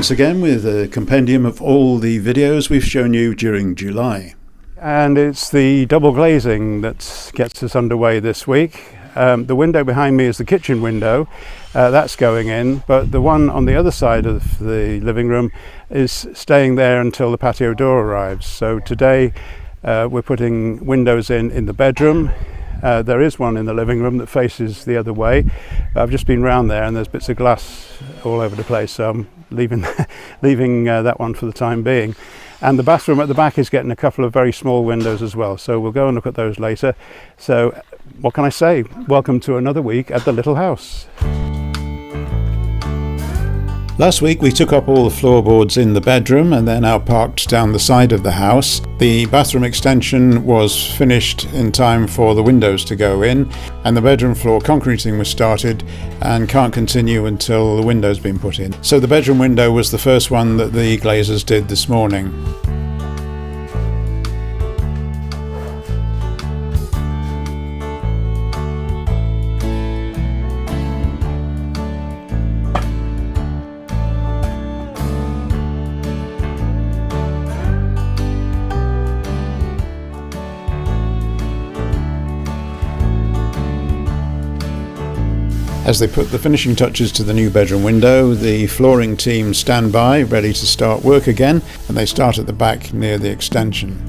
once again with a compendium of all the videos we've shown you during July. And it's the double glazing that gets us underway this week. The window behind me is the kitchen window, that's going in, but the one on the other side of the living room is staying there until the patio door arrives. So today we're putting windows in the bedroom. There is one in the living room that faces the other way. I've just been round there and there's bits of glass all over the place, so I'm leaving that one for the time being. And the bathroom at the back is getting a couple of very small windows as well, so we'll go and look at those later. So what can I say? Welcome to another week at the little house. Last week we took up all the floorboards in the bedroom and then outparked down the side of the house. The bathroom extension was finished in time for the windows to go in, and the bedroom floor concreting was started and can't continue until the window's been put in. So the bedroom window was the first one that the glazers did this morning. As they put the finishing touches to the new bedroom window, the flooring team stand by, ready to start work again, and they start at the back near the extension.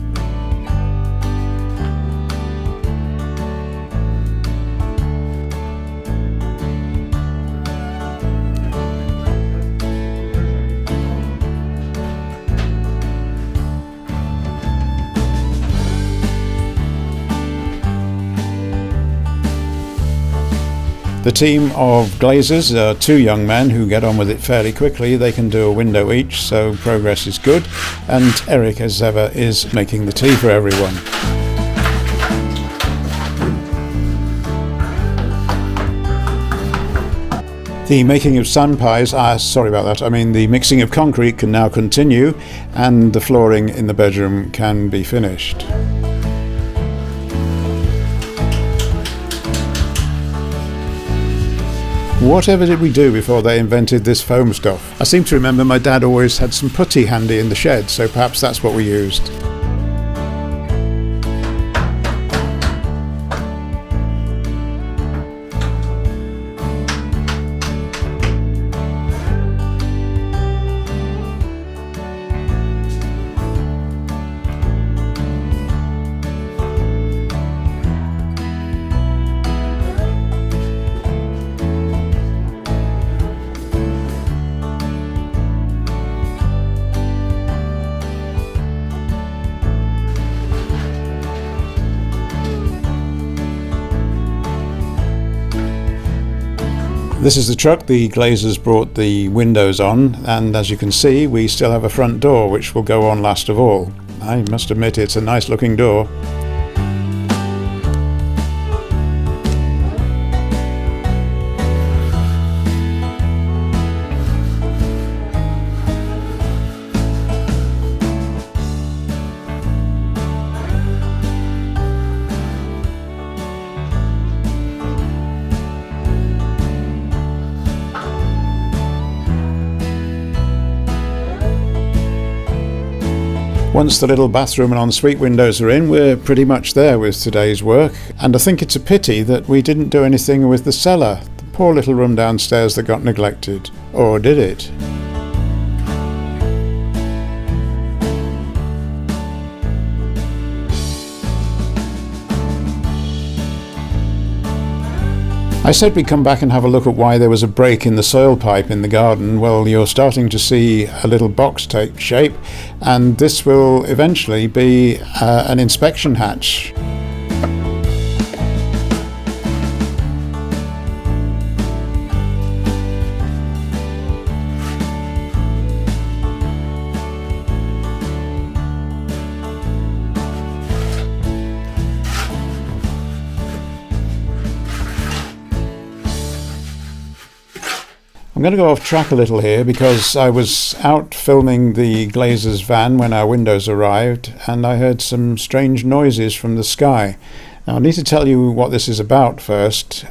The team of glazers are two young men who get on with it fairly quickly. They can do a window each, so progress is good. And Eric, as ever, is making the tea for everyone. The making of sun pies, the mixing of concrete can now continue, and the flooring in the bedroom can be finished. Whatever did we do before they invented this foam stuff? I seem to remember my dad always had some putty handy in the shed, so perhaps that's what we used. This is the truck the glazers brought the windows on, and as you can see we still have a front door which will go on last of all. I must admit it's a nice looking door. Once the little bathroom and ensuite windows are in, we're pretty much there with today's work, and I think it's a pity that we didn't do anything with the cellar, the poor little room downstairs that got neglected. Or did it? I said we'd come back and have a look at why there was a break in the soil pipe in the garden. Well, you're starting to see a little box take shape, and this will eventually be an inspection hatch. I'm going to go off track a little here because I was out filming the glazer's van when our windows arrived and I heard some strange noises from the sky. Now I need to tell you what this is about first.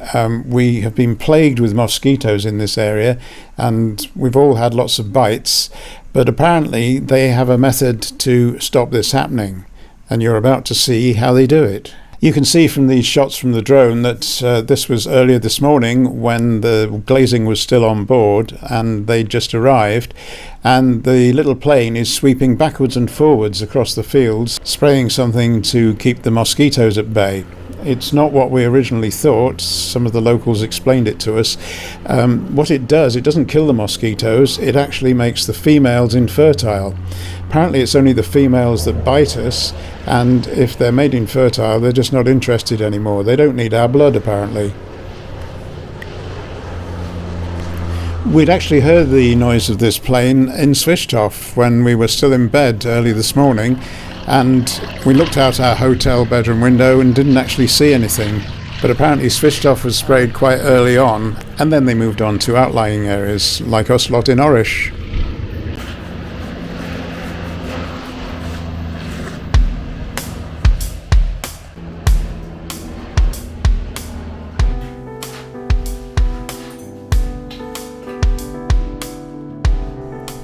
We have been plagued with mosquitoes in this area and we've all had lots of bites, but apparently they have a method to stop this happening and you're about to see how they do it. You can see from these shots from the drone that this was earlier this morning when the glazing was still on board and they just arrived, and the little plane is sweeping backwards and forwards across the fields, spraying something to keep the mosquitoes at bay. It's not what we originally thought. Some of the locals explained it to us. What it does, it doesn't kill the mosquitoes, it actually makes the females infertile. Apparently it's only the females that bite us, and if they're made infertile they're just not interested anymore. They don't need our blood apparently. We'd actually heard the noise of this plane in Stafforshire when we were still in bed early this morning, and we looked out our hotel bedroom window and didn't actually see anything. But apparently Stafforshire was sprayed quite early on, and then they moved on to outlying areas like us lot in Oresh.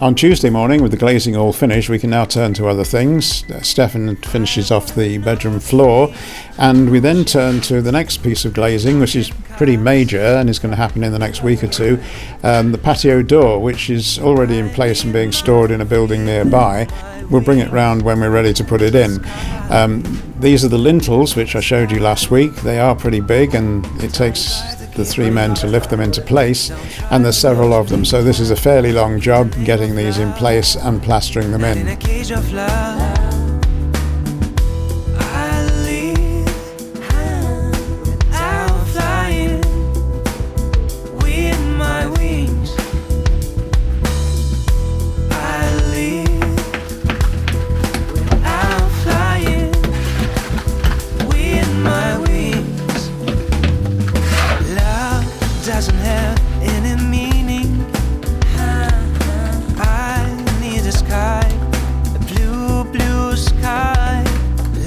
On Tuesday morning, with the glazing all finished, we can now turn to other things. Stefan finishes off the bedroom floor, and we then turn to the next piece of glazing, which is pretty major and is going to happen in the next week or two. The patio door, which is already in place and being stored in a building nearby. We'll bring it round when we're ready to put it in. These are the lintels, which I showed you last week. They are pretty big, and it takes the 3 men to lift them into place, and there's several of them, so this is a fairly long job getting these in place and plastering them in.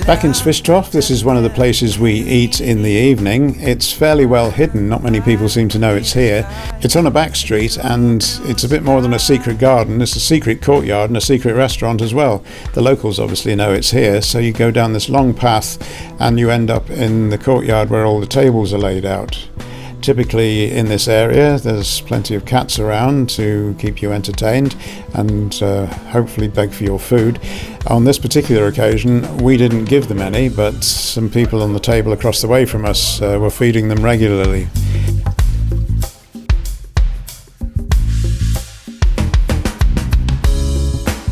Back in Stafforshire, this is one of the places we eat in the evening. It's fairly well hidden, not many people seem to know it's here. It's on a back street and it's a bit more than a secret garden. It's a secret courtyard and a secret restaurant as well. The locals obviously know it's here, so you go down this long path and you end up in the courtyard where all the tables are laid out. Typically in this area there's plenty of cats around to keep you entertained and hopefully beg for your food. On this particular occasion we didn't give them any, but some people on the table across the way from us were feeding them regularly.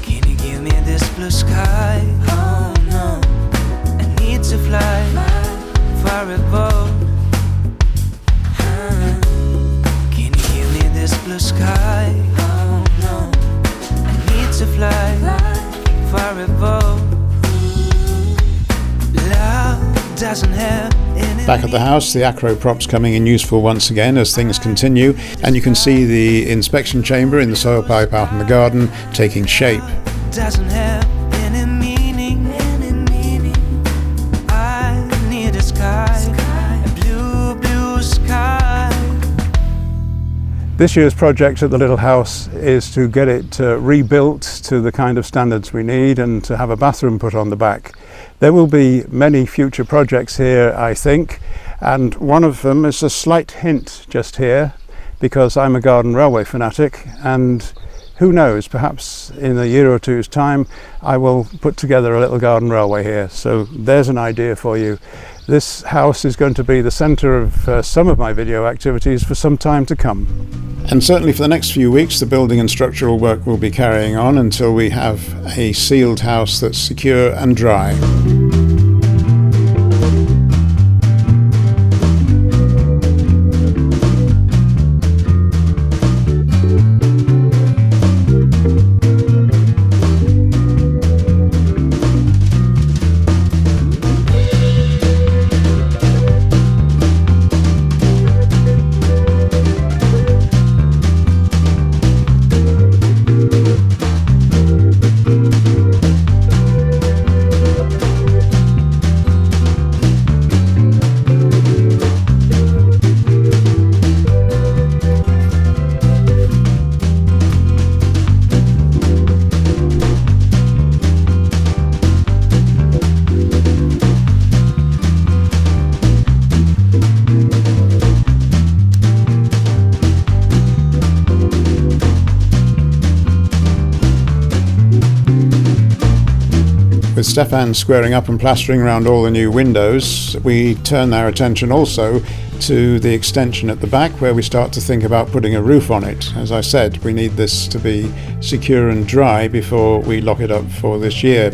Can you give me this blue sky? Oh no, I need to fly far above. Blue sky, oh no, I need to fly far above. Love doesn't have any. Back at the house, the acro prop's coming in useful once again as things continue, and you can see the inspection chamber in the soil pipe out in the garden taking shape. Doesn't have any meaning, I need a sky, a blue sky. This year's project at the little house is to get it rebuilt to the kind of standards we need and to have a bathroom put on the back. There will be many future projects here, I think, and one of them is a slight hint just here because I'm a garden railway fanatic, and who knows, perhaps in a year or two's time I will put together a little garden railway here. So there's an idea for you. This house is going to be the centre of some of my video activities for some time to come. And certainly for the next few weeks the building and structural work will be carrying on until we have a sealed house that's secure and dry. Stefan squaring up and plastering around all the new windows, we turn our attention also to the extension at the back, where we start to think about putting a roof on it. As I said, we need this to be secure and dry before we lock it up for this year.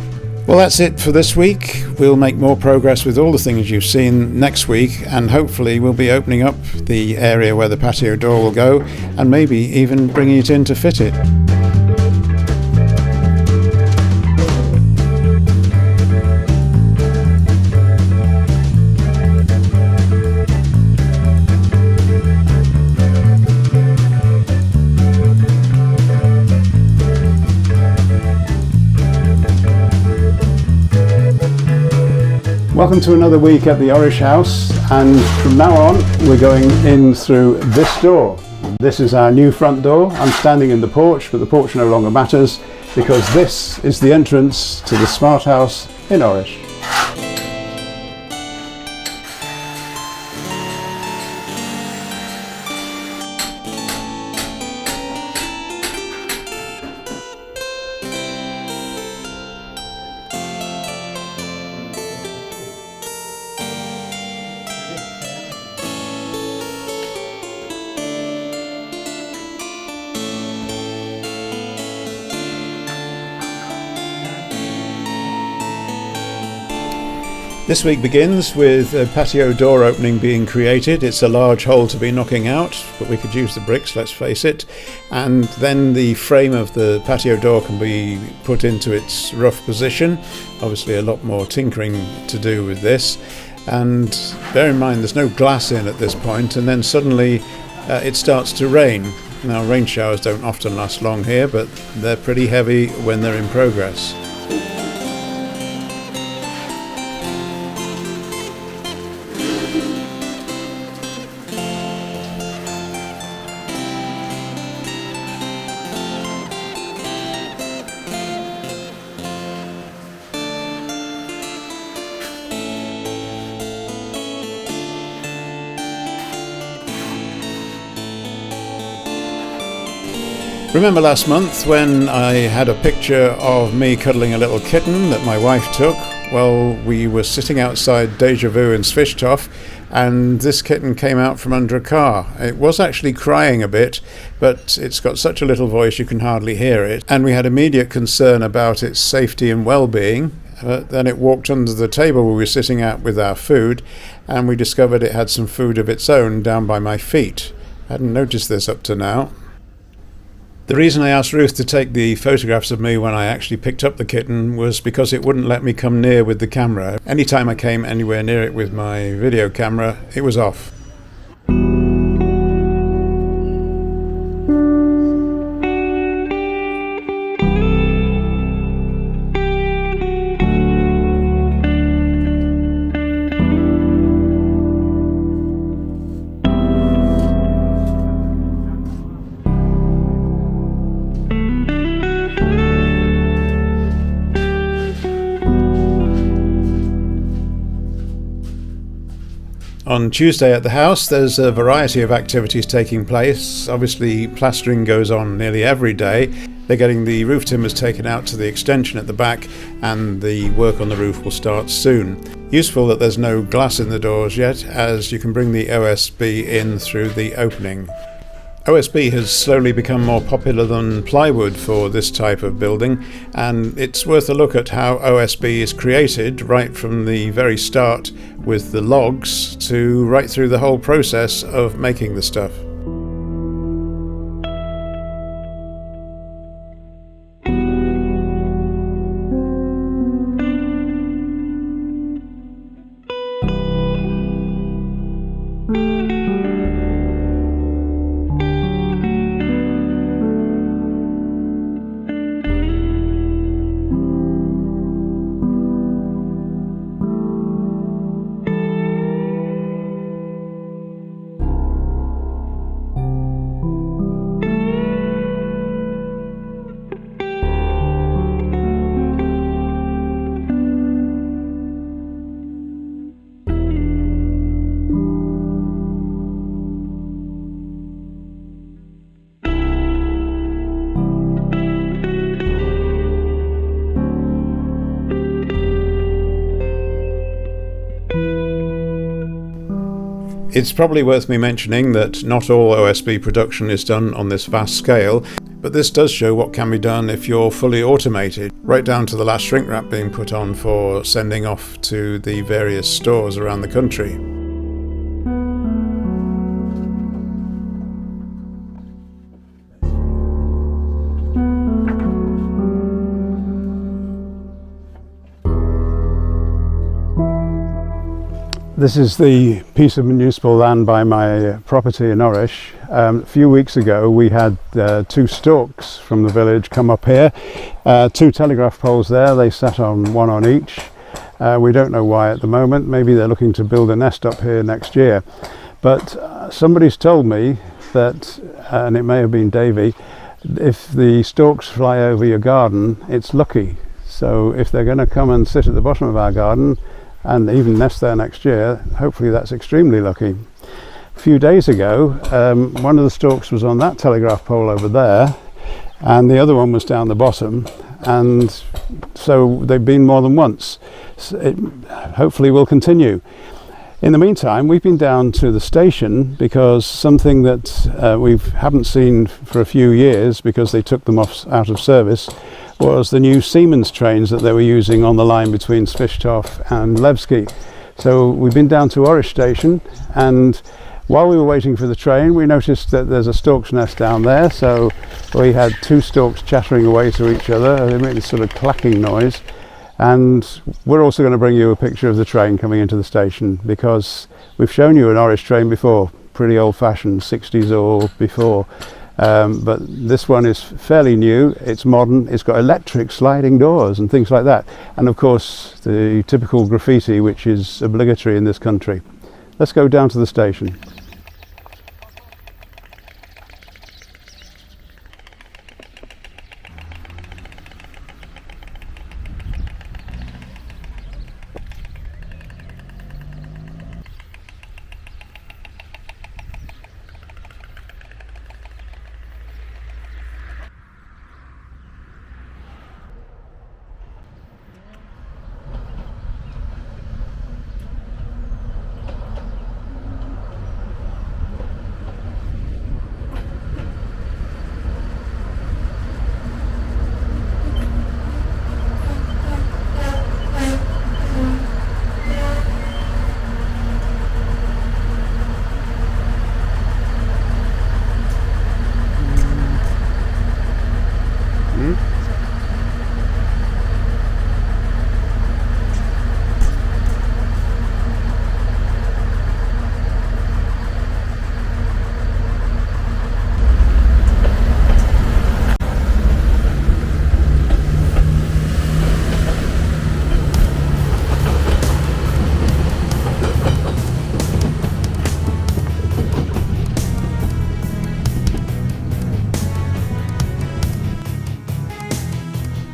Well, that's it for this week. We'll make more progress with all the things you've seen next week, and hopefully we'll be opening up the area where the patio door will go, and maybe even bringing it in to fit it. Welcome to another week at the Oresh house, and from now on we're going in through this door. This is our new front door. I'm standing in the porch, but the porch no longer matters because this is the entrance to the smart house in Oresh. This week begins with a patio door opening being created. It's a large hole to be knocking out, but we could use the bricks, let's face it. And then the frame of the patio door can be put into its rough position. Obviously a lot more tinkering to do with this. And bear in mind there's no glass in at this point, and then suddenly it starts to rain. Now rain showers don't often last long here, but they're pretty heavy when they're in progress. Remember last month when I had a picture of me cuddling a little kitten that my wife took? Well, we were sitting outside Deja Vu in Swishthof, and this kitten came out from under a car. It was actually crying a bit, but it's got such a little voice you can hardly hear it, and we had immediate concern about its safety and well-being. Then it walked under the table we were sitting at with our food, and we discovered it had some food of its own down by my feet. I hadn't noticed this up to now. The reason I asked Ruth to take the photographs of me when I actually picked up the kitten was because it wouldn't let me come near with the camera. Anytime I came anywhere near it with my video camera, it was off. On Tuesday at the house, there's a variety of activities taking place. Obviously, plastering goes on nearly every day. They're getting the roof timbers taken out to the extension at the back, and the work on the roof will start soon. Useful that there's no glass in the doors yet, as you can bring the OSB in through the opening. OSB has slowly become more popular than plywood for this type of building, and it's worth a look at how OSB is created right from the very start with the logs to right through the whole process of making the stuff. It's probably worth me mentioning that not all OSB production is done on this vast scale, but this does show what can be done if you're fully automated, right down to the last shrink wrap being put on for sending off to the various stores around the country. This is the piece of municipal land by my property in Oresh. A few weeks ago we had 2 storks from the village come up here. 2 telegraph poles there, they sat on one on each. We don't know why at the moment, maybe they're looking to build a nest up here next year. But somebody's told me that, and it may have been Davy, if the storks fly over your garden, it's lucky. So if they're going to come and sit at the bottom of our garden, and even nest there next year, hopefully that's extremely lucky. A few days ago, one of the storks was on that telegraph pole over there, and the other one was down the bottom, and so they've been more than once. So it hopefully will continue. In the meantime, we've been down to the station because something that we haven't seen for a few years, because they took them out of service, was the new Siemens trains that they were using on the line between Svichtov and Levski. So we've been down to Oresh station, and while we were waiting for the train we noticed that there's a stork's nest down there, so we had 2 storks chattering away to each other. They make this sort of clacking noise, and we're also going to bring you a picture of the train coming into the station, because we've shown you an Oresh train before, pretty old-fashioned, 60s or before. But this one is fairly new, it's modern, it's got electric sliding doors and things like that, and of course the typical graffiti which is obligatory in this country. Let's go down to the station.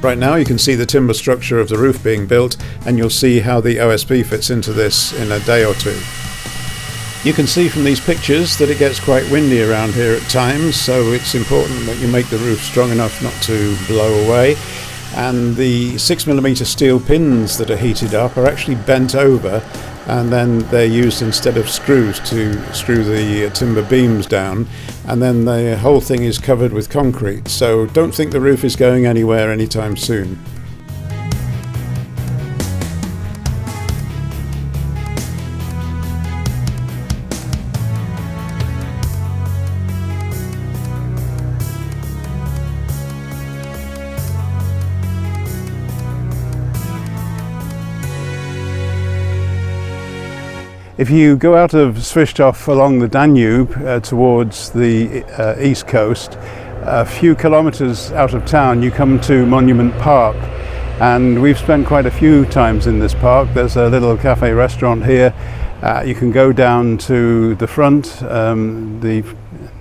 Right now you can see the timber structure of the roof being built, and you'll see how the OSB fits into this in a day or two. You can see from these pictures that it gets quite windy around here at times, so it's important that you make the roof strong enough not to blow away. And the 6mm steel pins that are heated up are actually bent over, and then they're used instead of screws to screw the timber beams down, and then the whole thing is covered with concrete, so don't think the roof is going anywhere anytime soon. If you go out of Svichtov along the Danube towards the east coast, a few kilometers out of town you come to Monument Park, and we've spent quite a few times in this park. There's a little cafe restaurant here. You can go down to the front, the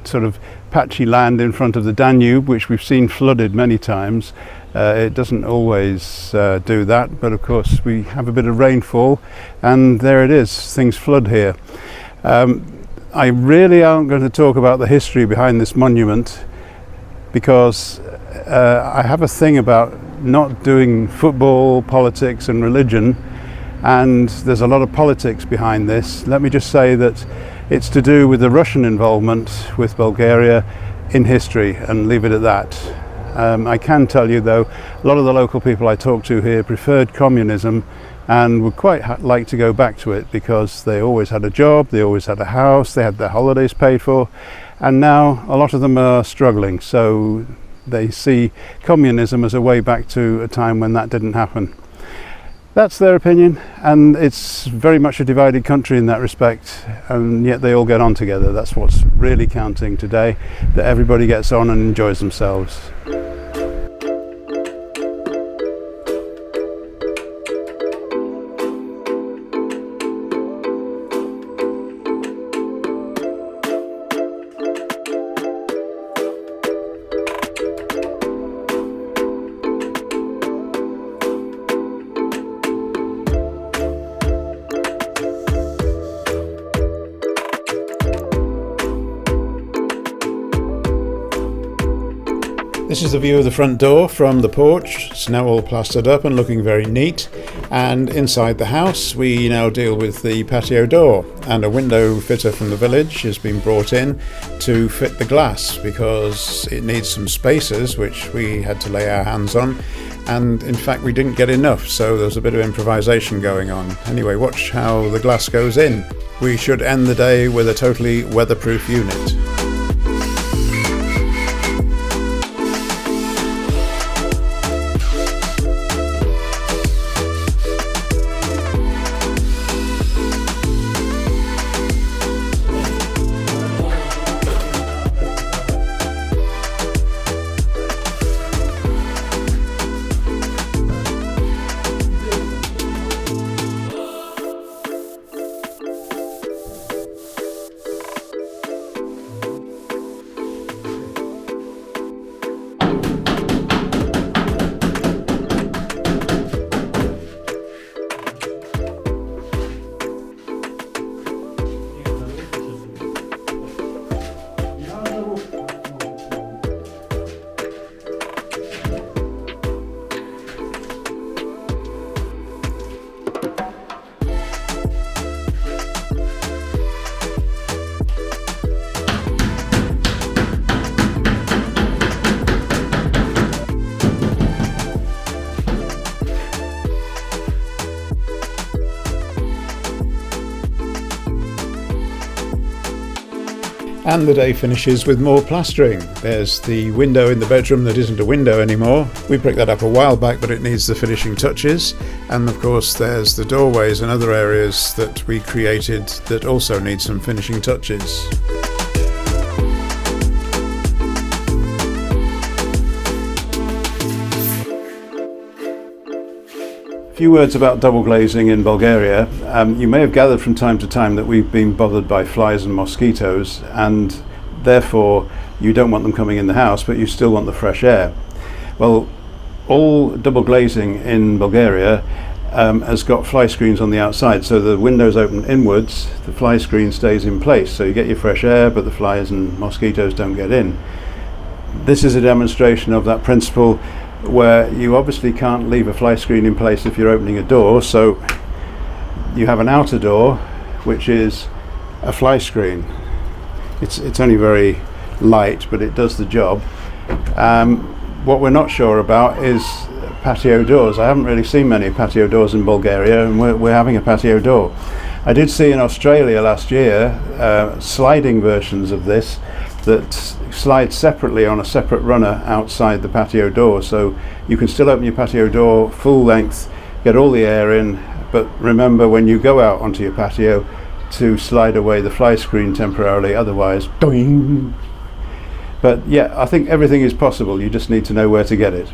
sort of patchy land in front of the Danube, which we've seen flooded many times. It doesn't always do that, but of course we have a bit of rainfall, and there it is, things flood here. I really aren't going to talk about the history behind this monument, because I have a thing about not doing football, politics and religion, and there's a lot of politics behind this. Let me just say that It's to do with the Russian involvement with Bulgaria in history, and leave it at that. I can tell you though, a lot of the local people I talked to here preferred communism and would quite like to go back to it, because they always had a job, they always had a house, they had their holidays paid for, and now a lot of them are struggling, so they see communism as a way back to a time when that didn't happen. That's their opinion, and it's very much a divided country in that respect, and yet they all get on together. That's what's really counting today, that everybody gets on and enjoys themselves. This is the view of the front door from the porch. It's now all plastered up and looking very neat. And inside the house we now deal with the patio door, and a window fitter from the village has been brought in to fit the glass, because it needs some spacers which we had to lay our hands on, and in fact we didn't get enough, so there's a bit of improvisation going on. Anyway, watch how the glass goes in. We should end the day with a totally weatherproof unit. And the day finishes with more plastering. There's the window in the bedroom that isn't a window anymore. We picked that up a while back, but it needs the finishing touches. And of course there's the doorways and other areas that we created that also need some finishing touches. A few words about double glazing in Bulgaria. You may have gathered from time to time that we've been bothered by flies and mosquitoes, and therefore you don't want them coming in the house, but you still want the fresh air. Well, all double glazing in Bulgaria has got fly screens on the outside, so the windows open inwards, the fly screen stays in place, so you get your fresh air, but the flies and mosquitoes don't get in. This is a demonstration of that principle, where you obviously can't leave a fly screen in place if you're opening a door, so you have an outer door which is a fly screen. It's only very light, but it does the job. What we're not sure about is patio doors. I haven't really seen many patio doors in Bulgaria, and we're having a patio door. I did see in Australia last year sliding versions of this that slide separately on a separate runner outside the patio door, so you can still open your patio door full length, get all the air in, but remember when you go out onto your patio to slide away the fly screen temporarily, otherwise doing. But yeah, I think everything is possible, you just need to know where to get it.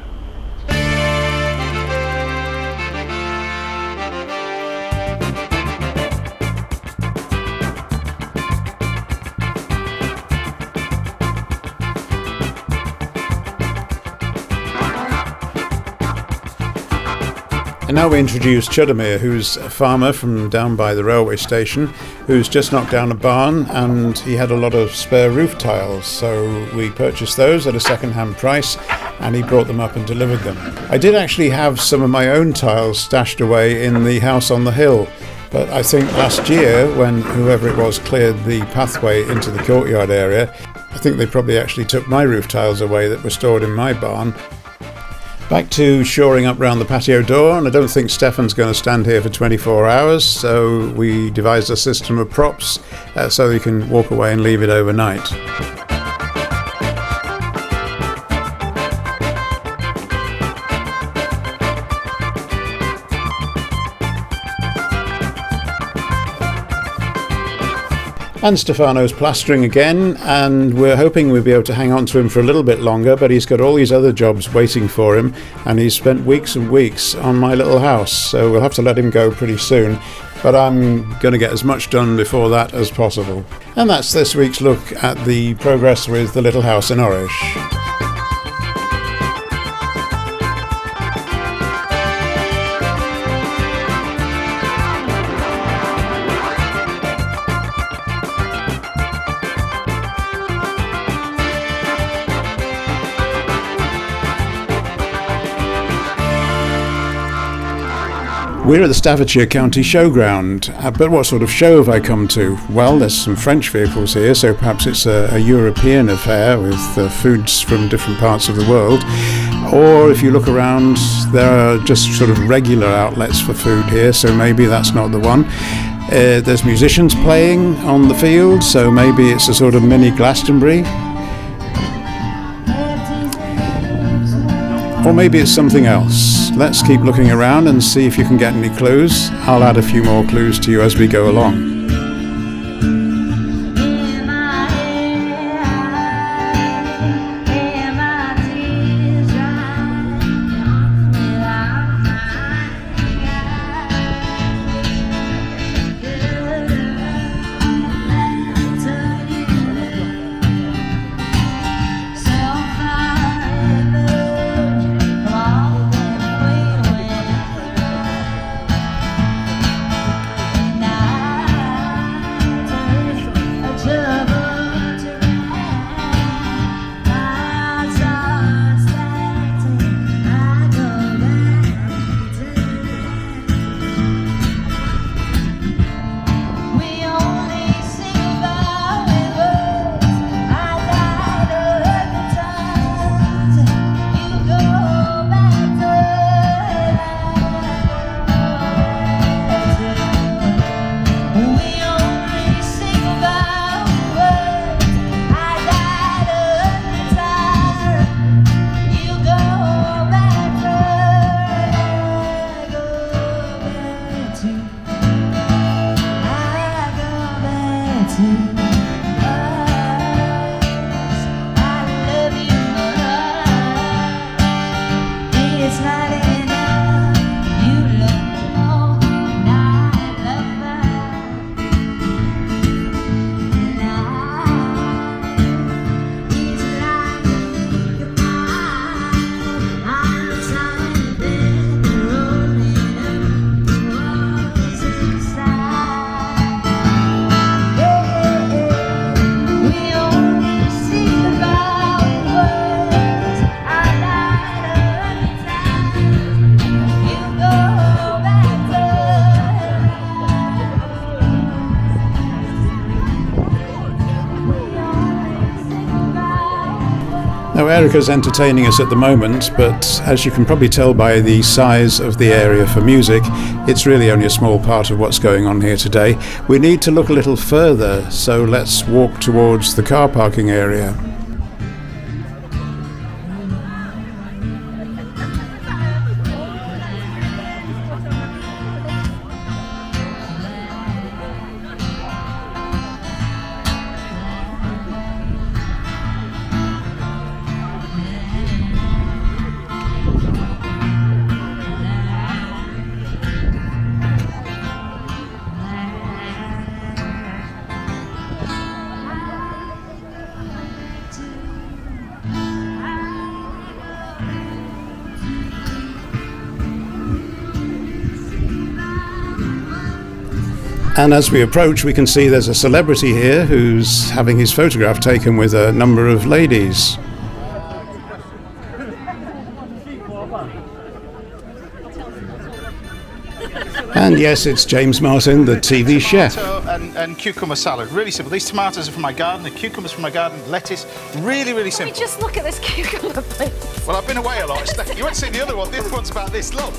And now we introduce Chudamir, who's a farmer from down by the railway station, who's just knocked down a barn, and he had a lot of spare roof tiles, so we purchased those at a second-hand price, and he brought them up and delivered them. I did actually have some of my own tiles stashed away in the house on the hill, But I think last year, when whoever it was cleared the pathway into the courtyard area, I think they probably actually took my roof tiles away that were stored in my barn. Back to shoring up round the patio door, and I don't think Stefan's going to stand here for 24 hours, so we devised a system of props so he can walk away and leave it overnight. And Stefano's plastering again, and we're hoping we'll be able to hang on to him for a little bit longer, but he's got all these other jobs waiting for him, and he's spent weeks and weeks on my little house, so we'll have to let him go pretty soon. But I'm going to get as much done before that as possible. And that's this week's look at the progress with the little house in Oresh. We're at the Stafforshire County Showground, but what sort of show have I come to? Well, there's some French vehicles here, so perhaps it's a European affair with foods from different parts of the world. Or if you look around, there are just sort of regular outlets for food here, so maybe that's not the one. There's musicians playing on the field, so maybe it's a sort of mini Glastonbury. Or maybe it's something else. Let's keep looking around and see if you can get any clues. I'll add a few more clues to you as we go along. Now Erica's entertaining us at the moment, but as you can probably tell by the size of the area for music, it's really only a small part of what's going on here today. We need to look a little further, so let's walk towards the car parking area. And as we approach, we can see there's a celebrity here who's having his photograph taken with a number of ladies. And yes, it's James Martin, the TV chef. Tomato and cucumber salad, really simple. These tomatoes are from my garden, the cucumbers from my garden, lettuce, really, really simple. Let me just look at this cucumber, please. Well, I've been away a lot. You won't see the other one. The other one's about this long.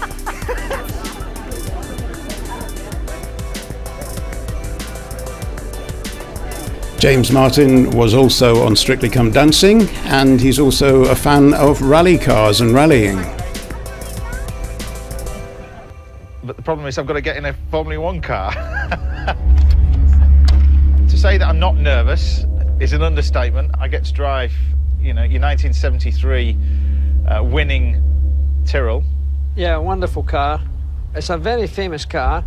James Martin was also on Strictly Come Dancing, and he's also a fan of rally cars and rallying. But the problem is I've got to get in a Formula 1 car. To say that I'm not nervous is an understatement. I get to drive, you know, your 1973 winning Tyrrell. Yeah, a wonderful car. It's a very famous car.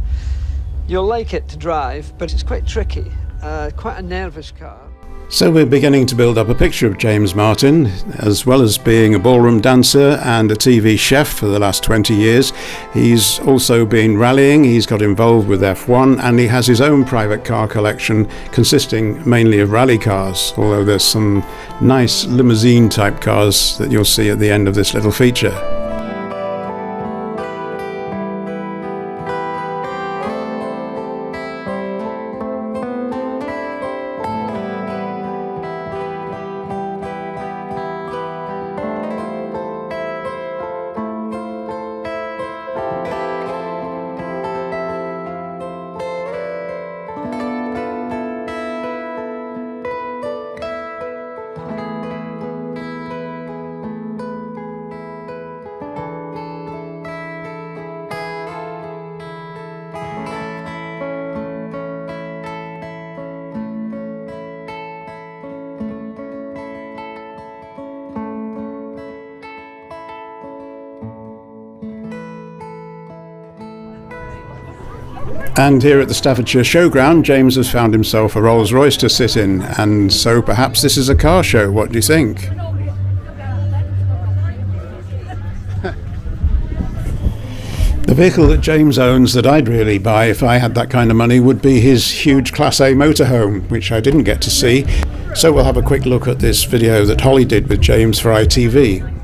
You'll like it to drive, but it's quite tricky. Quite a nervous car. So we're beginning to build up a picture of James Martin. As well as being a ballroom dancer and a TV chef for the last 20 years, he's also been rallying, he's got involved with F1, and he has his own private car collection consisting mainly of rally cars, although there's some nice limousine type cars that you'll see at the end of this little feature. And here at the Stafforshire Showground, James has found himself a Rolls Royce to sit in, and so perhaps this is a car show. What do you think? The vehicle that James owns that I'd really buy if I had that kind of money would be his huge Class A motorhome, which I didn't get to see. So we'll have a quick look at this video that Holly did with James for ITV.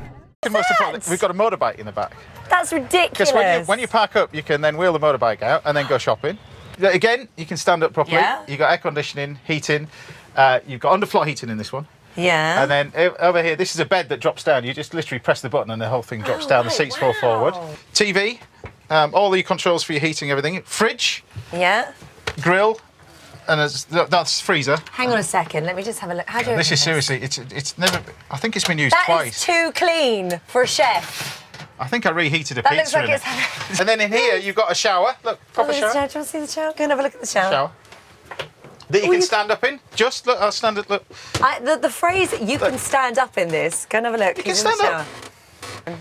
Most importantly, we've got a motorbike in the back. That's ridiculous. Because when you park up, you can then wheel the motorbike out and then go shopping. Again, you can stand up properly. Yeah. You've got air conditioning, heating. You've got underfloor heating in this one. Yeah. And then over here, this is a bed that drops down. You just literally press the button and the whole thing drops down. The seats fall forward. TV, all the controls for your heating, everything. Fridge. Yeah. Grill. And that's freezer. Hang on a second. Let me just have a look. How do you This open is seriously, it's never. I think it's been used That twice. is too clean for a chef. I think I reheated a That pizza looks like in it's. it. And then in here you've got a shower. Look, proper Oh, shower. do you want to see the shower? Go and have a look at the shower. Shower. That you can stand up in. Just look, I'll stand up. Look. The phrase you can stand up in this. Go and have a look. You can stand up.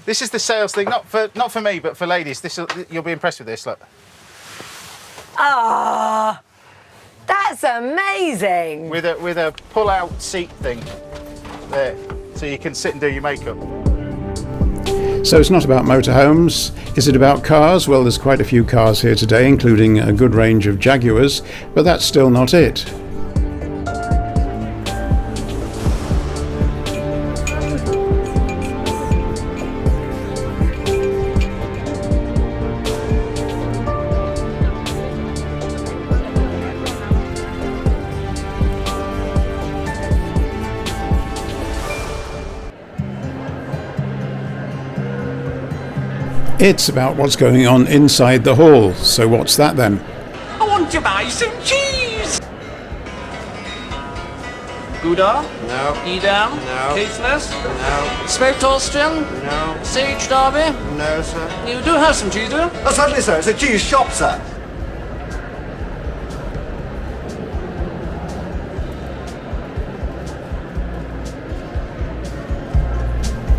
This is the sales thing, not for me, but for ladies. You'll be impressed with this. Look. Ah. That's amazing. With a pull-out seat thing there, so you can sit and do your makeup. So it's not about motorhomes. Is it about cars? Well, there's quite a few cars here today, including a good range of Jaguars, but that's still not it. It's about what's going on inside the hall. So what's that then? I want to buy some cheese! Gouda? No. Edam? No. Caithness? No. Smoked Austrian? No. Sage Derby? No, sir. You do have some cheese, do you? Oh, certainly, sir. It's a cheese shop, sir.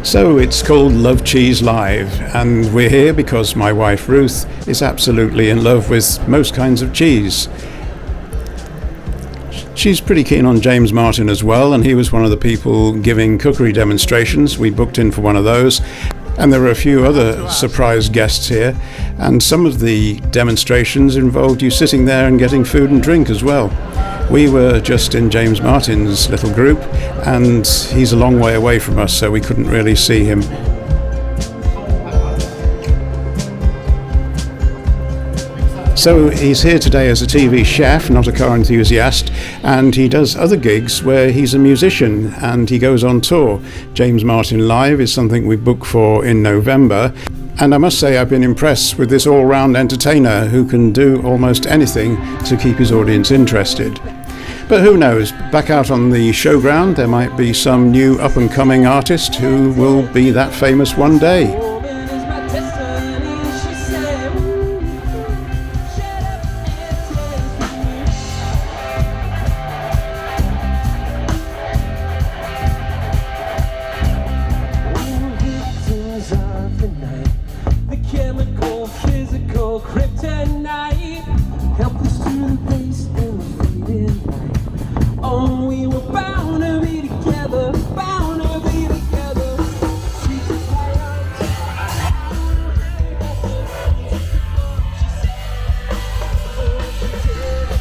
So it's called Love Cheese Live, and we're here because my wife Ruth is absolutely in love with most kinds of cheese. She's pretty keen on James Martin as well, and he was one of the people giving cookery demonstrations. We booked in for one of those, and there were a few other surprise guests here, and some of the demonstrations involved you sitting there and getting food and drink as well. We were just in James Martin's little group, and he's a long way away from us, so we couldn't really see him. So he's here today as a TV chef, not a car enthusiast, and he does other gigs where he's a musician and he goes on tour. James Martin Live is something we book for in November. And I must say I've been impressed with this all-round entertainer who can do almost anything to keep his audience interested. But who knows, back out on the showground there might be some new up-and-coming artist who will be that famous one day.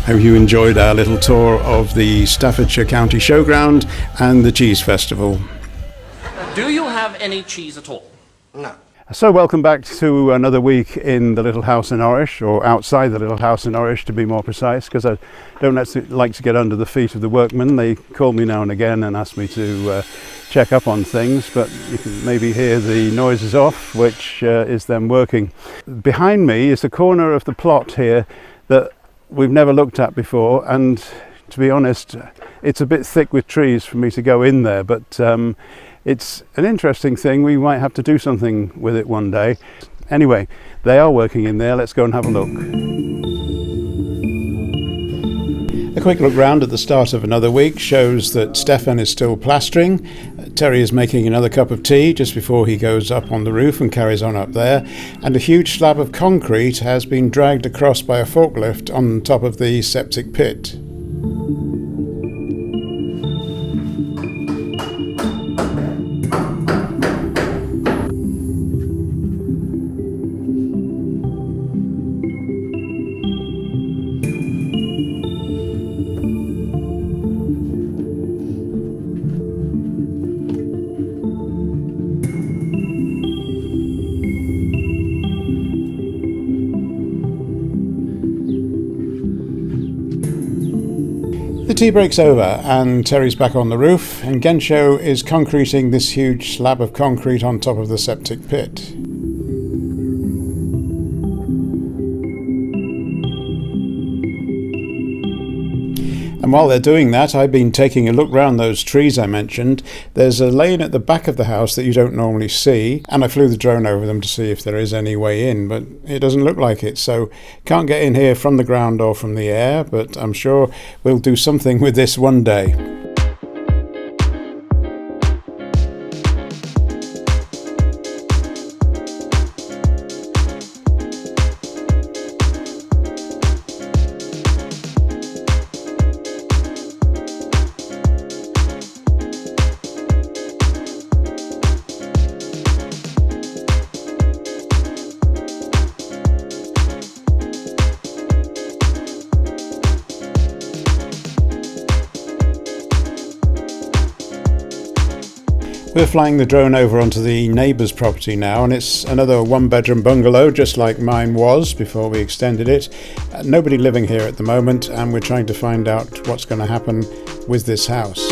Hope you enjoyed our little tour of the Stafforshire County Showground and the Cheese Festival. Do you have any cheese at all? No. So welcome back to another week in the little house in Oresh, or outside the little house in Oresh to be more precise, because I don't like to get under the feet of the workmen. They call me now and again and ask me to check up on things, but you can maybe hear the noises off, which is them working. Behind me is a corner of the plot here that we've never looked at before, and to be honest it's a bit thick with trees for me to go in there, but it's an interesting thing. We might have to do something with it one day. Anyway, they are working in there. Let's go and have a look. A quick look round at the start of another week shows that Stefan is still plastering. Terry is making another cup of tea just before he goes up on the roof and carries on up there, and a huge slab of concrete has been dragged across by a forklift on top of the septic pit. The tea break's over and Terry's back on the roof, and Gensho is concreting this huge slab of concrete on top of the septic pit. And while they're doing that, I've been taking a look round those trees I mentioned. There's a lane at the back of the house that you don't normally see, and I flew the drone over them to see if there is any way in, but it doesn't look like it, so can't get in here from the ground or from the air, but I'm sure we'll do something with this one day. We're flying the drone over onto the neighbour's property now, and it's another one-bedroom bungalow just like mine was before we extended it. Nobody living here at the moment, and we're trying to find out what's going to happen with this house.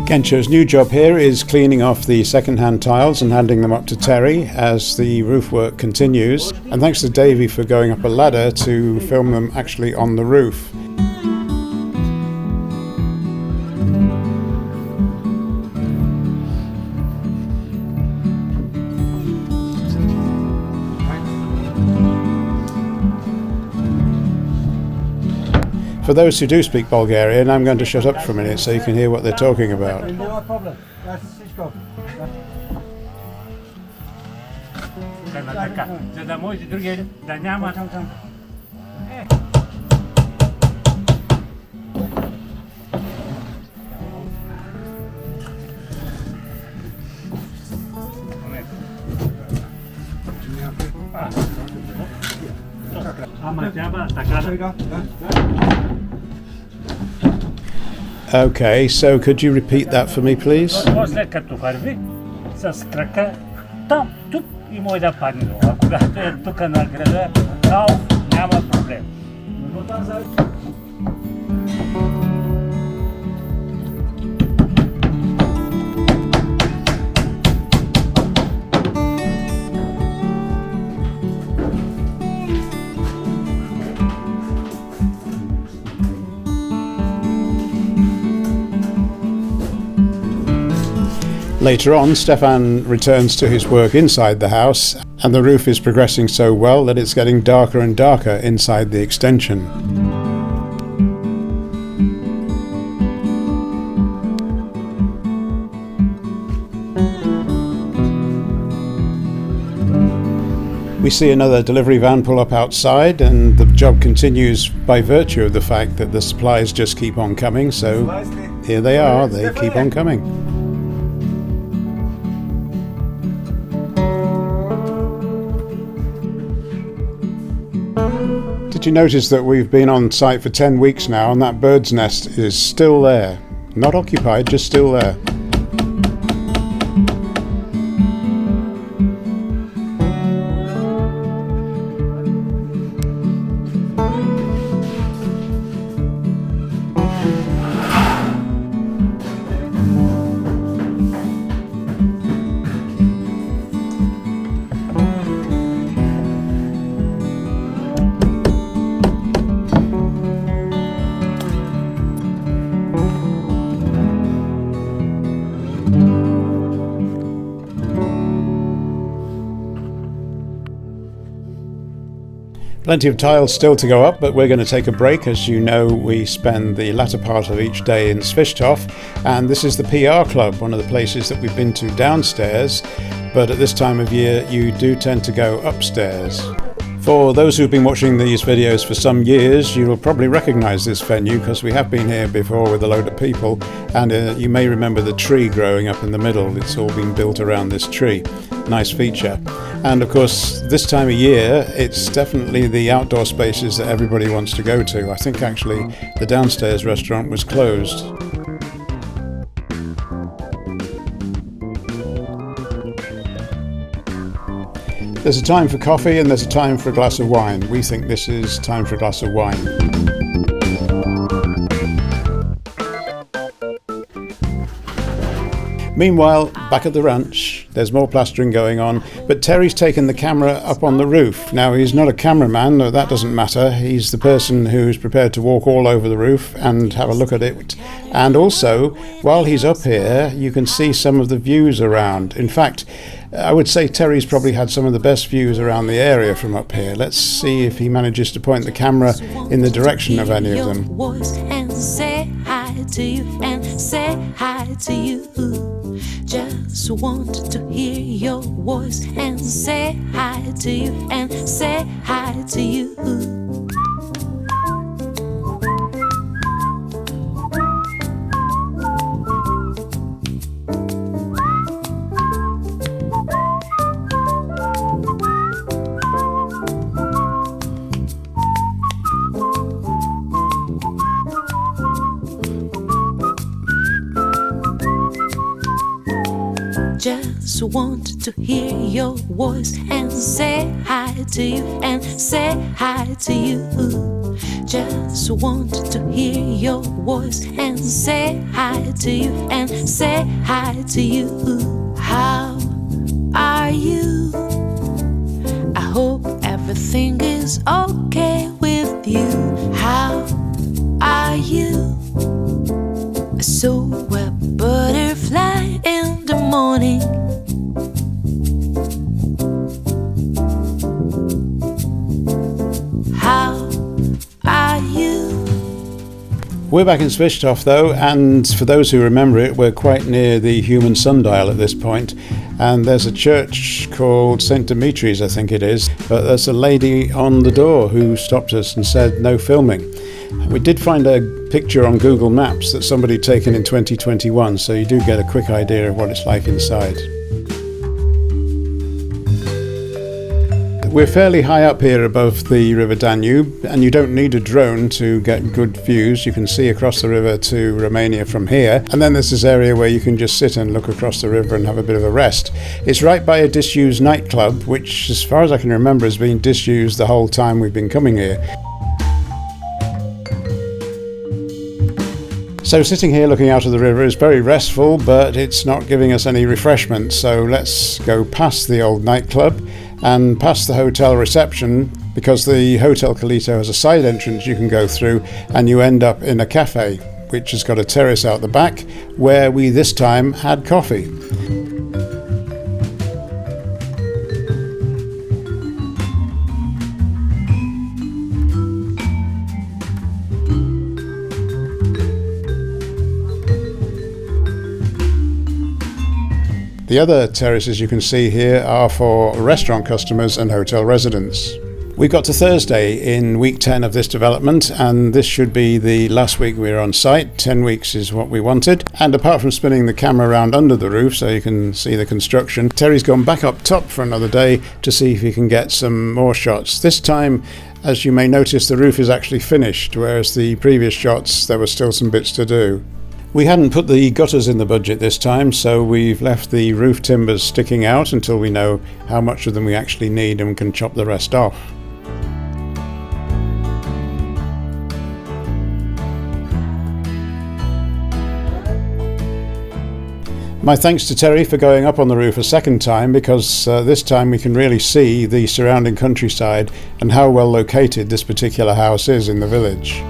Gensho's new job here is cleaning off the second-hand tiles and handing them up to Terry as the roof work continues. And thanks to Davey for going up a ladder to film them actually on the roof. For those who do speak Bulgarian, I'm going to shut up for a minute so you can hear what they're talking about. No problem. За да може другия да няма. Ама трябва така да. Okay, so could you repeat that for me, please? После като върви с крака там, тук и може да падне. А когато е тук на града, няма проблем. Later on, Stefan returns to his work inside the house, and the roof is progressing so well that it's getting darker and darker inside the extension. We see another delivery van pull up outside, and the job continues by virtue of the fact that the supplies just keep on coming, so here they are, they keep on coming. Did you notice that we've been on site for 10 weeks now and that bird's nest is still there? Not occupied, just still there. Plenty of tiles still to go up, but we're going to take a break. As you know, we spend the latter part of each day in Svishtov, and this is the PR Club, one of the places that we've been to downstairs, but at this time of year you do tend to go upstairs. For those who've been watching these videos for some years, you will probably recognise this venue because we have been here before with a load of people, and you may remember the tree growing up in the middle. It's all been built around this tree. Nice feature. And of course, this time of year, it's definitely the outdoor spaces that everybody wants to go to. I think actually the downstairs restaurant was closed. There's a time for coffee and there's a time for a glass of wine. We think this is time for a glass of wine. Meanwhile, back at the ranch, there's more plastering going on, but Terry's taken the camera up on the roof. Now, he's not a cameraman, no, that doesn't matter. He's the person who's prepared to walk all over the roof and have a look at it. And also, while he's up here, you can see some of the views around. In fact, I would say Terry's probably had some of the best views around the area from up here. Let's see if he manages to point the camera in the direction of any of them. And say hi to you and say hi to you. Just want to hear your voice and say hi to you and say hi to you. Just want to hear your voice and say hi to you and say hi to you. Just want to hear your voice and say hi to you and say hi to you. How are you? I hope everything is okay with you. How are you? So a butterfly in the morning. How are you? We're back in Svichtov though, and for those who remember it, we're quite near the human sundial at this point, and there's a church called St. Dimitri's, I think it is, but there's a lady on the door who stopped us and said no filming. We did find a picture on Google Maps that somebody had taken in 2021, so you do get a quick idea of what it's like inside. We're fairly high up here above the River Danube, and you don't need a drone to get good views. You can see across the river to Romania from here, and then there's this area where you can just sit and look across the river and have a bit of a rest. It's right by a disused nightclub, which as far as I can remember has been disused the whole time we've been coming here. So sitting here looking out of the river is very restful, but it's not giving us any refreshment, so let's go past the old nightclub and past the hotel reception, because the Hotel Calito has a side entrance you can go through and you end up in a cafe which has got a terrace out the back where we this time had coffee. The other terraces you can see here are for restaurant customers and hotel residents. We got to Thursday in week 10 of this development, and this should be the last week we're on site. 10 weeks is what we wanted. And apart from spinning the camera around under the roof so you can see the construction, Terry's gone back up top for another day to see if he can get some more shots. This time, as you may notice, the roof is actually finished, whereas the previous shots there were still some bits to do. We hadn't put the gutters in the budget this time, so we've left the roof timbers sticking out until we know how much of them we actually need and can chop the rest off. My thanks to Terry for going up on the roof a second time, because this time we can really see the surrounding countryside and how well located this particular house is in the village.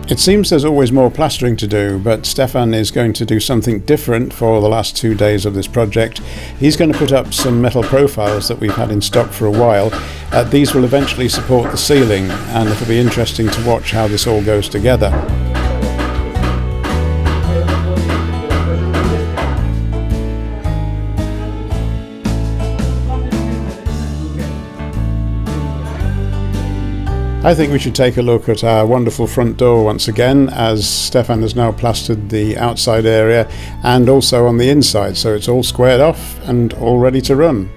It seems there's always more plastering to do, but Stefan is going to do something different for the last 2 days of this project. He's going to put up some metal profiles that we've had in stock for a while. These will eventually support the ceiling, and it'll be interesting to watch how this all goes together. I think we should take a look at our wonderful front door once again, as Stefan has now plastered the outside area and also on the inside, so it's all squared off and all ready to run.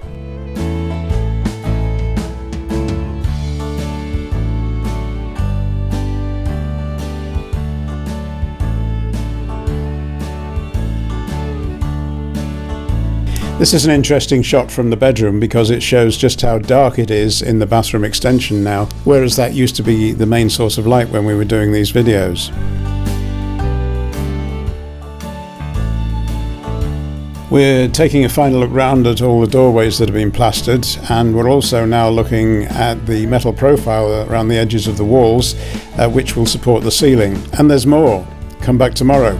This is an interesting shot from the bedroom because it shows just how dark it is in the bathroom extension now, whereas that used to be the main source of light when we were doing these videos. We're taking a final look round at all the doorways that have been plastered, and we're also now looking at the metal profile around the edges of the walls, which will support the ceiling. And there's more. Come back tomorrow.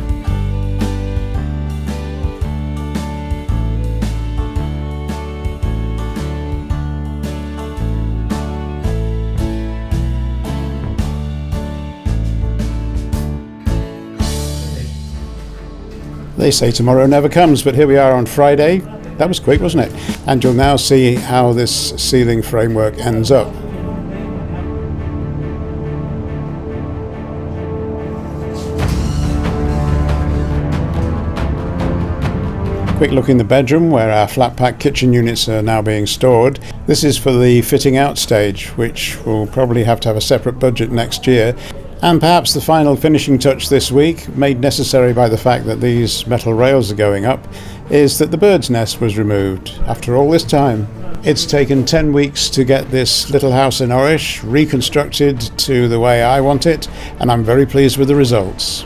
They say tomorrow never comes, but here we are on Friday. That was quick, wasn't it? And you'll now see how this ceiling framework ends up. Quick look in the bedroom where our flat pack kitchen units are now being stored. This is for the fitting out stage, which will probably have to have a separate budget next year. And perhaps the final finishing touch this week, made necessary by the fact that these metal rails are going up, is that the bird's nest was removed after all this time. It's taken 10 weeks to get this little house in Oresh reconstructed to the way I want it, and I'm very pleased with the results.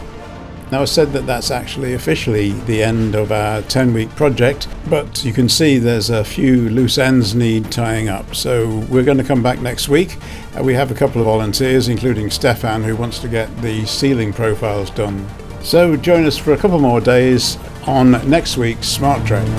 Now, I said that that's actually officially the end of our 10-week project, but you can see there's a few loose ends need tying up. So we're going to come back next week. We have a couple of volunteers, including Stefan, who wants to get the ceiling profiles done. So join us for a couple more days on next week's Smart Train.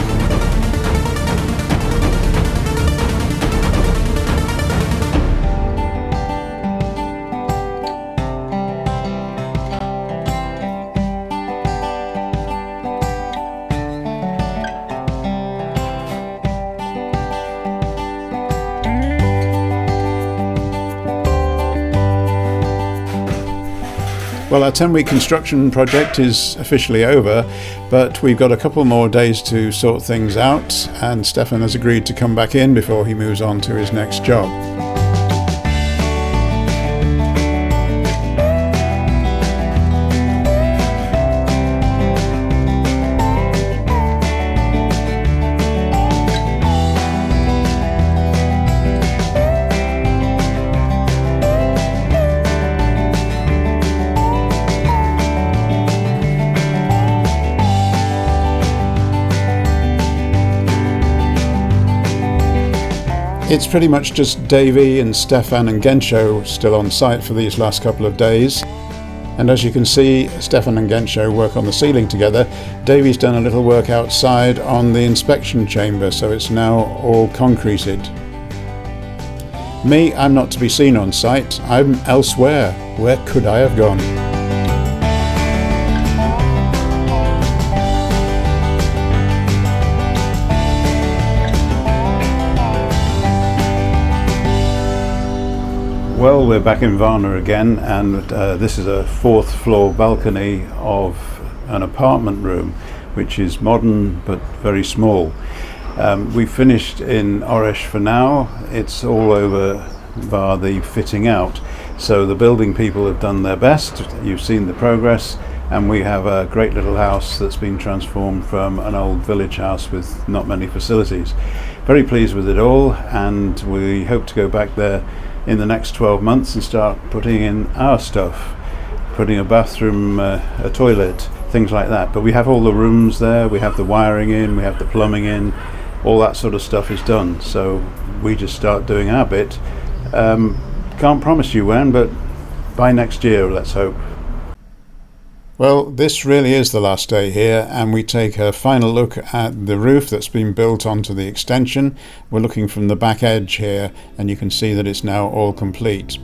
Well, our 10-week construction project is officially over, but we've got a couple more days to sort things out, and Stefan has agreed to come back in before he moves on to his next job. It's pretty much just Davey and Stefan and Gensho still on site for these last couple of days. And as you can see, Stefan and Gensho work on the ceiling together. Davey's done a little work outside on the inspection chamber, so it's now all concreted. Me, I'm not to be seen on site. I'm elsewhere. Where could I have gone? Well, we're back in Varna again, and this is a 4th floor balcony of an apartment room, which is modern but very small. We finished in Oresh for now. It's all over bar the fitting out. So the building people have done their best. You've seen the progress, and we have a great little house that's been transformed from an old village house with not many facilities. Very pleased with it all, and we hope to go back there in the next 12 months and start putting in our stuff, putting a bathroom, a toilet, things like that. But we have all the rooms there, we have the wiring in, we have the plumbing in, all that sort of stuff is done. So we just start doing our bit. Can't promise you when, but by next year, let's hope. Well, this really is the last day here, and we take a final look at the roof that's been built onto the extension. We're looking from the back edge here, and you can see that it's now all complete.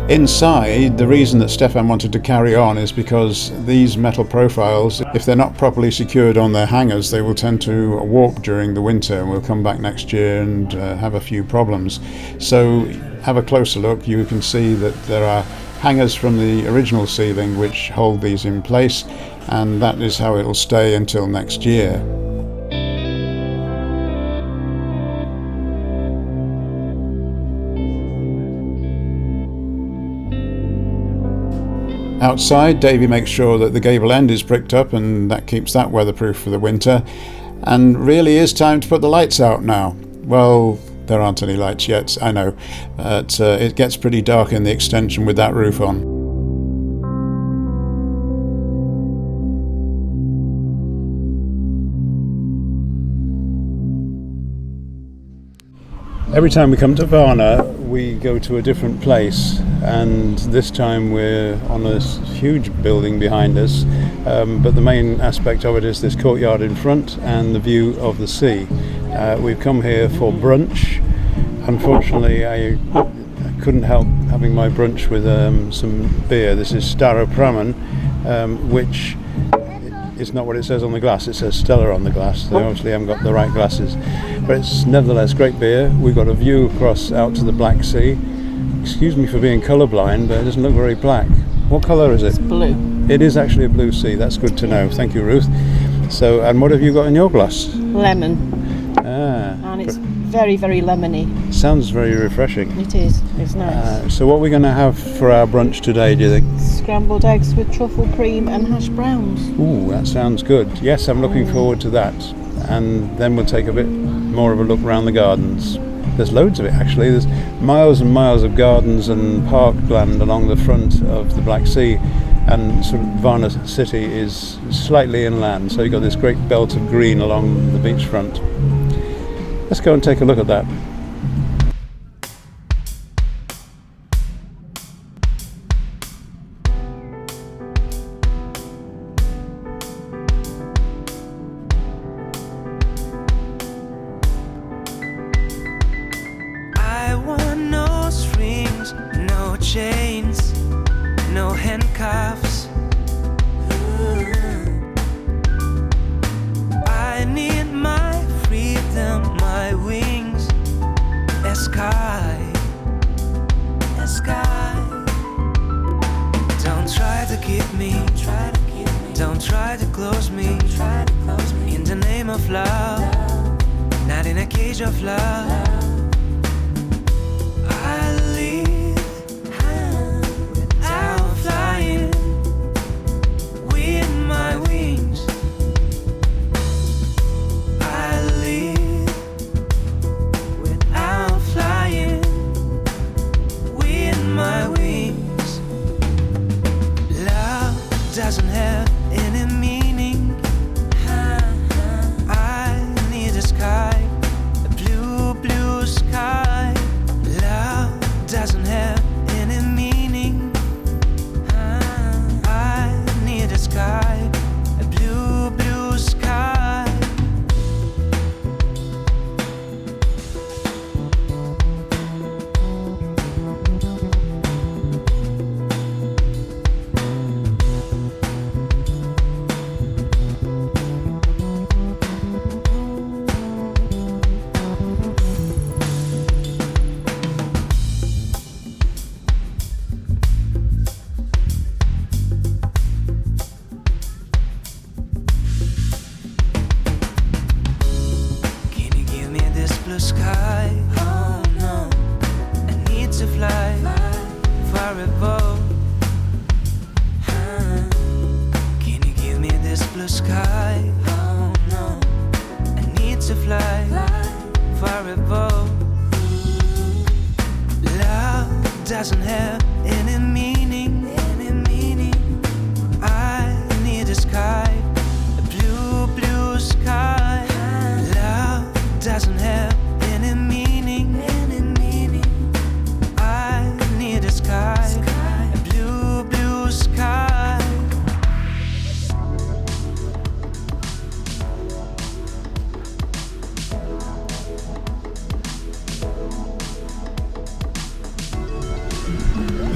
Inside, the reason that Stefan wanted to carry on is because these metal profiles, if they're not properly secured on their hangers, they will tend to warp during the winter, and we'll come back next year and have a few problems. So have a closer look. You can see that there are hangers from the original ceiling which hold these in place, and that is how it'll stay until next year. Outside, Davey makes sure that the gable end is bricked up, and that keeps that weatherproof for the winter. And really is time to put the lights out now. Well, there aren't any lights yet, I know, but it gets pretty dark in the extension with that roof on. Every time we come to Varna, we go to a different place, and this time we're on a huge building behind us, but the main aspect of it is this courtyard in front and the view of the sea. We've come here for brunch. Unfortunately, I couldn't help having my brunch with some beer. This is Staropramen, which is not what it says on the glass. It says Stella on the glass. They obviously haven't got the right glasses, but it's nevertheless great beer. We've got a view across out to the Black Sea. Excuse me for being colourblind, but it doesn't look very black. What colour is it? It's blue. It is actually a blue sea. That's good to know. Thank you, Ruth. So, and what have you got in your glass? Lemon. Ah. And it's very, very lemony. Sounds very refreshing. It is. It's nice. So what we're going to have for our brunch today, do you think? Scrambled eggs with truffle cream and hash browns. Ooh, that sounds good. Yes, I'm looking forward to that. And then we'll take a bit more of a look around the gardens. There's loads of it actually. There's miles and miles of gardens and parkland along the front of the Black Sea, and sort of Varna city is slightly inland, so you've got this great belt of green along the beachfront. Let's go and take a look at that. I want no strings, no chains, no handcuffs. I need my freedom, my wings, a sky, a sky. Don't try to keep me, don't try to close me, in the name of love, not in a cage of love. I live without flying with my wings. I live without flying with my wings. Love doesn't have any meaning. I need a sky, a blue, blue sky. Love doesn't have any meaning. I need a sky, a blue, blue sky. Can you give me this blue sky? Oh no, I need to fly far above. Can you give me this blue sky? Oh no, I need to fly far above. Love doesn't have any meaning, I need a sky, a blue, blue sky. Love doesn't have any meaning, I need a sky, a blue, blue sky.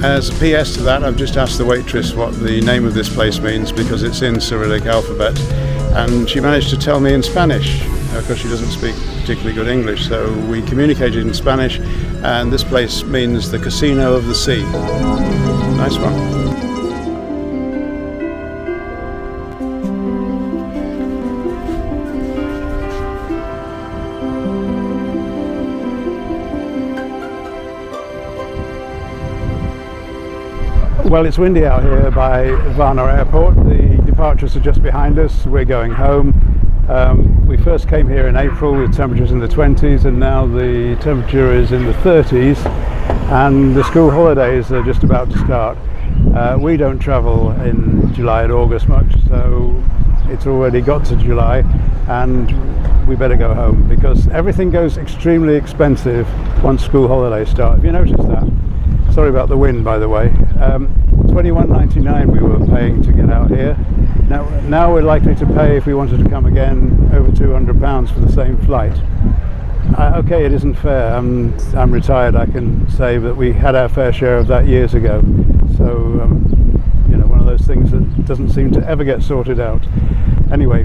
As a PS to that, I've just asked the waitress what the name of this place means because it's in Cyrillic alphabet, and she managed to tell me in Spanish. Of course, she doesn't speak particularly good English, so we communicated in Spanish, and this place means the Casino of the Sea. Nice one. Well, it's windy out here by Varna Airport. The departures are just behind us. We're going home. We first came here in April with temperatures in the 20s, and now the temperature is in the 30s, and the school holidays are just about to start. We don't travel in July and August much, so it's already got to July, and we better go home because everything goes extremely expensive once school holidays start. Have you noticed that? Sorry about the wind, by the way. $21.99 we were paying to get out here, Now we're likely to pay, if we wanted to come again, over £200 for the same flight. Okay, it isn't fair. I'm retired. I can say that we had our fair share of that years ago. So, one of those things that doesn't seem to ever get sorted out. Anyway,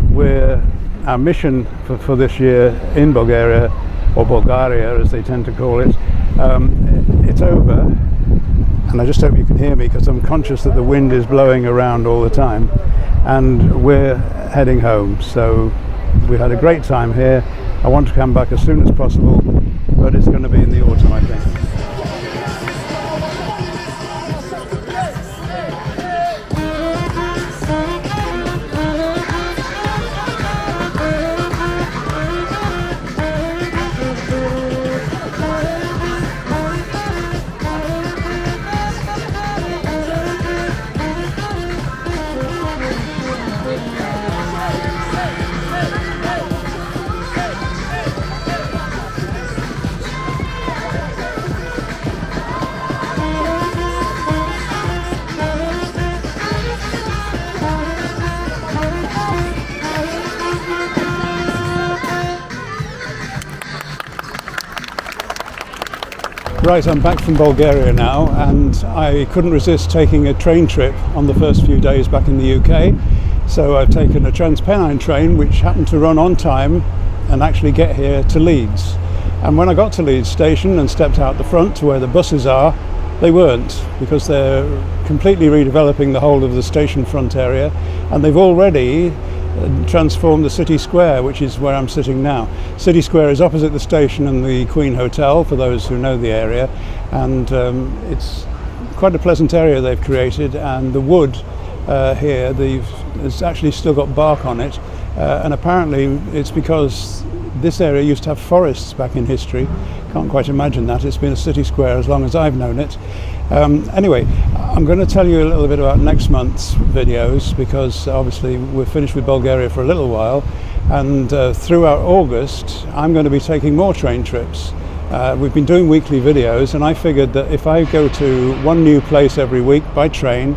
our mission for this year in Bulgaria, or Bulgaria as they tend to call it, it's over. And I just hope you can hear me, because I'm conscious that the wind is blowing around all the time. And we're heading home. So we had a great time here. I want to come back as soon as possible, but it's going to be in the autumn, I think. Right, I'm back from Bulgaria now, and I couldn't resist taking a train trip on the first few days back in the UK. So I've taken a Transpennine train, which happened to run on time and actually get here to Leeds. And when I got to Leeds station and stepped out the front to where the buses are, they weren't, because they're completely redeveloping the whole of the station front area, and they've already transformed the City Square, which is where I'm sitting now. City Square is opposite the station and the Queen Hotel, for those who know the area, and it's quite a pleasant area they've created, and the wood here it's actually still got bark on it, and apparently it's because this area used to have forests back in history. Can't quite imagine that. It's been a city square as long as I've known it. Anyway, I'm going to tell you a little bit about next month's videos, because obviously we're finished with Bulgaria for a little while, and throughout August I'm going to be taking more train trips. We've been doing weekly videos, and I figured that if I go to one new place every week by train,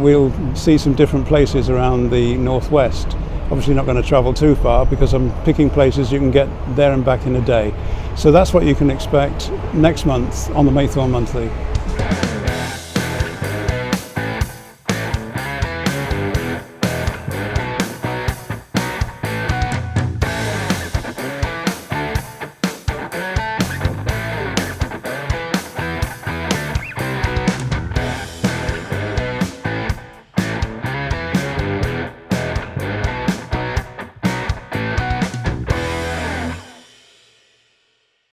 we'll see some different places around the northwest. Obviously not going to travel too far, because I'm picking places you can get there and back in a day. So that's what you can expect next month on the Maythorn Monthly.